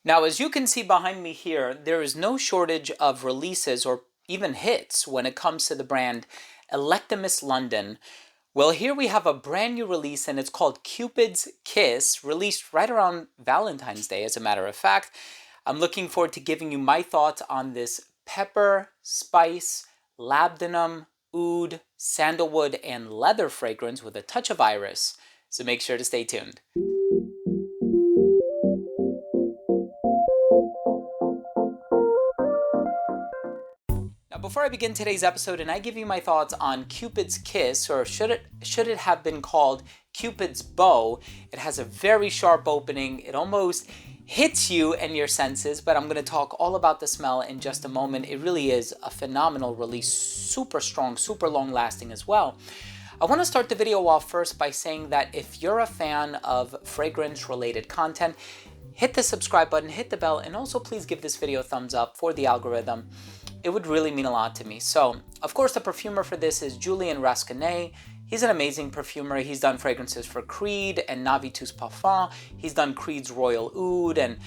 Now, as you can see behind me here, there is no shortage of releases or even hits when it comes to the brand Electimuss London. Well, here we have a brand new release and it's called Cupid's Kiss, released right around Valentine's Day, as a matter of fact. I'm looking forward to giving you my thoughts on this pepper, spice, labdanum, oud, sandalwood, and leather fragrance with a touch of iris. So make sure to stay tuned. Now, before I begin today's episode and I give you my thoughts on Cupid's Kiss, or should it have been called Cupid's Bow, it has a very sharp opening. It almost hits you and your senses, but I'm going to talk all about the smell in just a moment. It really is a phenomenal release, super strong, super long lasting as well. I want to start the video off first by saying that if you're a fan of fragrance related content, hit the subscribe button, hit the bell, and also please give this video a thumbs up for the algorithm. It would really mean a lot to me. So, of course, the perfumer for this is Julien Rasconet. He's an amazing perfumer. He's done fragrances for Creed and Navitus Parfum. He's done Creed's Royal Oud and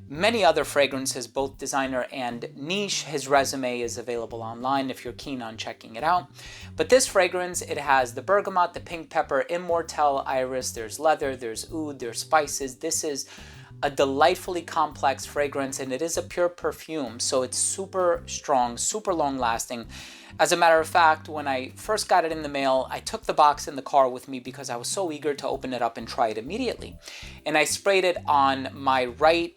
many other fragrances, both designer and niche. His resume is available online if you're keen on checking it out. But this fragrance, it has the bergamot, the pink pepper, immortelle, iris, there's leather, there's oud, there's spices. This is a delightfully complex fragrance, and it is a pure perfume, so it's super strong, super long lasting. As a matter of fact, when I first got it in the mail, I took the box in the car with me because I was so eager to open it up and try it immediately. And I sprayed it on my right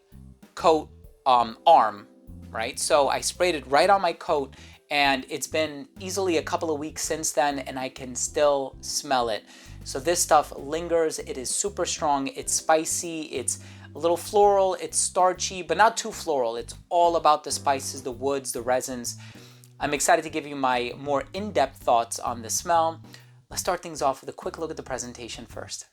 coat arm, right? So I sprayed it right on my coat, and it's been easily a couple of weeks since then, and I can still smell it. So this stuff lingers. It is super strong. It's spicy. It's a little floral. It's starchy, but not too floral. It's all about the spices, the woods, the resins. I'm excited to give you my more in-depth thoughts on the smell. Let's start things off with a quick look at the presentation first.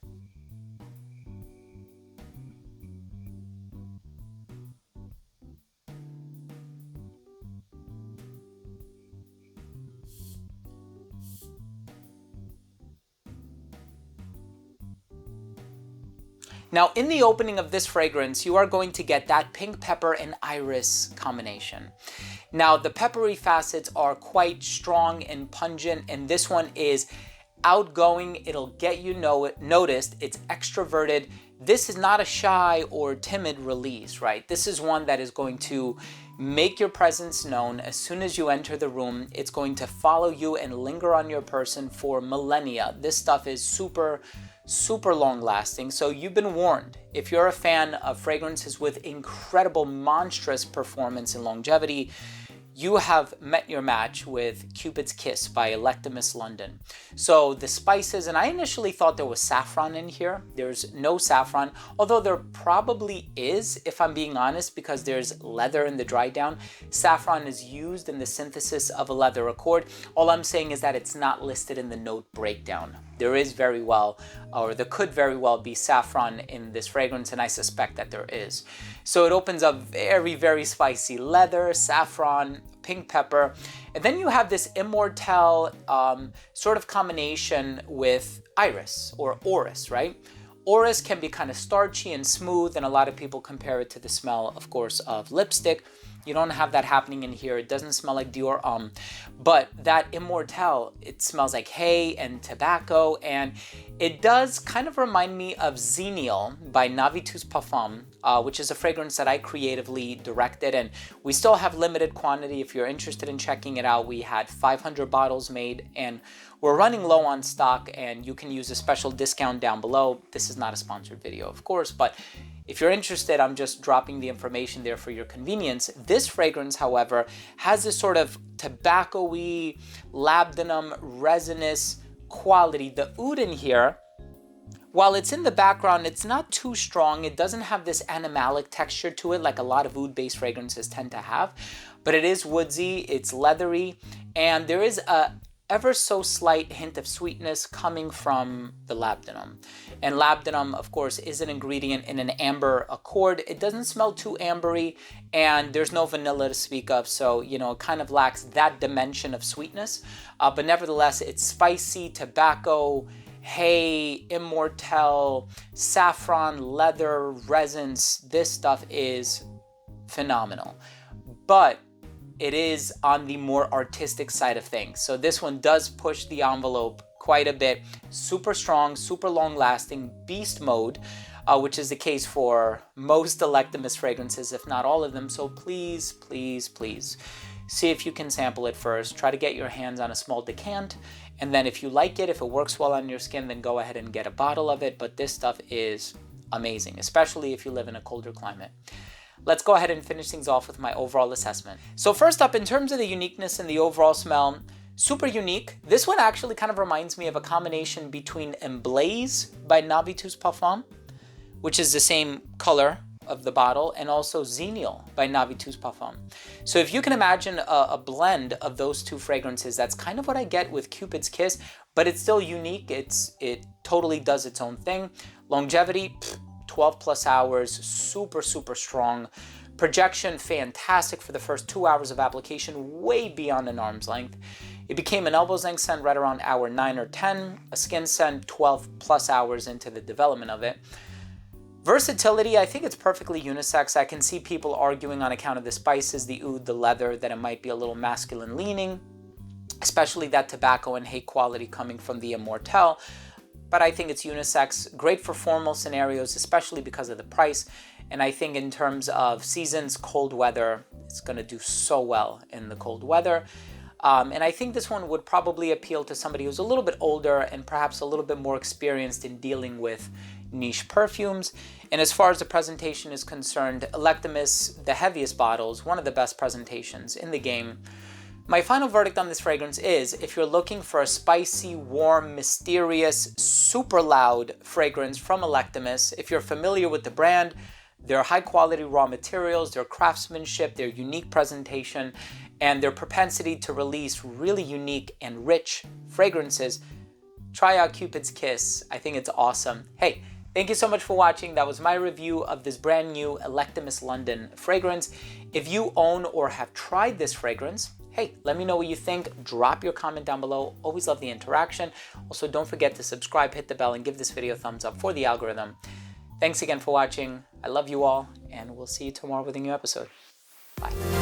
Now, in the opening of this fragrance, you are going to get that pink pepper and iris combination. Now, the peppery facets are quite strong and pungent, and this one is outgoing. It'll get you noticed. It's extroverted. This is not a shy or timid release, right? This is one that is going to make your presence known as soon as you enter the room. It's going to follow you and linger on your person for millennia. This stuff is super long lasting, so you've been warned. If you're a fan of fragrances with incredible, monstrous performance and longevity, you have met your match with Cupid's Kiss by Electimuss London. So the spices, and I initially thought there was saffron in here. There's no saffron, although there probably is, if I'm being honest, because there's leather in the dry down. Saffron is used in the synthesis of a leather accord. All I'm saying is that it's not listed in the note breakdown. There is very well, or there could very well be saffron in this fragrance, and I suspect that there is. So it opens up very spicy leather, saffron, pink pepper, and then you have this immortelle sort of combination with iris or orris, right? Orris can be kind of starchy and smooth, and a lot of people compare it to the smell, of course, of lipstick. You don't have that happening in here. It doesn't smell like Dior, but that immortelle, it smells like hay and tobacco, and it does kind of remind me of Xenial by Navitus Parfum, which is a fragrance that I creatively directed, and we still have limited quantity. If you're interested in checking it out, we had 500 bottles made, and we're running low on stock, and you can use a special discount down below. This is not a sponsored video, of course, but if you're interested, I'm just dropping the information there for your convenience. This fragrance, however, has this sort of tobacco-y, labdanum, resinous quality. The oud in here, while it's in the background, it's not too strong. It doesn't have this animalic texture to it like a lot of oud-based fragrances tend to have, but it is woodsy, it's leathery, and there is a ever so slight hint of sweetness coming from the labdanum. And labdanum, of course, is an ingredient in an amber accord. It doesn't smell too ambery, and there's no vanilla to speak of, so, you know, it kind of lacks that dimension of sweetness. But nevertheless, it's spicy, tobacco, hay, immortelle, saffron, leather, resins. This stuff is phenomenal. But it is on the more artistic side of things. So this one does push the envelope quite a bit. Super strong, super long lasting, beast mode, which is the case for most Electimuss fragrances, if not all of them. So please, please, please see if you can sample it first. Try to get your hands on a small decant. And then if you like it, if it works well on your skin, then go ahead and get a bottle of it. But this stuff is amazing, especially if you live in a colder climate. Let's go ahead and finish things off with my overall assessment. So first up, in terms of the uniqueness and the overall smell, super unique. This one actually kind of reminds me of a combination between Emblaze by Navi Tous Parfums, which is the same color of the bottle, and also Xenial by Navi Tous Parfums. So if you can imagine a blend of those two fragrances, that's kind of what I get with Cupid's Kiss, but it's still unique. It totally does its own thing. Longevity, 12 plus hours, super, super strong. Projection, fantastic for the first 2 hours of application, way beyond an arm's length. It became an elbow's length scent right around hour 9 or 10, a skin scent 12 plus hours into the development of it. Versatility, I think it's perfectly unisex. I can see people arguing on account of the spices, the oud, the leather, that it might be a little masculine leaning, especially that tobacco and hay quality coming from the Immortelle. But I think it's unisex, great for formal scenarios, especially because of the price. And I think in terms of seasons, cold weather, it's gonna do so well in the cold weather. And I think this one would probably appeal to somebody who's a little bit older and perhaps a little bit more experienced in dealing with niche perfumes. And as far as the presentation is concerned, Electimuss, the heaviest bottles, one of the best presentations in the game. My final verdict on this fragrance is, if you're looking for a spicy, warm, mysterious, super loud fragrance from Electimuss, if you're familiar with the brand, their high quality raw materials, their craftsmanship, their unique presentation, and their propensity to release really unique and rich fragrances, try out Cupid's Kiss. I think it's awesome. Hey, thank you so much for watching. That was my review of this brand new Electimuss London fragrance. If you own or have tried this fragrance, hey, let me know what you think. Drop your comment down below. Always love the interaction. Also, don't forget to subscribe, hit the bell, and give this video a thumbs up for the algorithm. Thanks again for watching. I love you all, and we'll see you tomorrow with a new episode. Bye.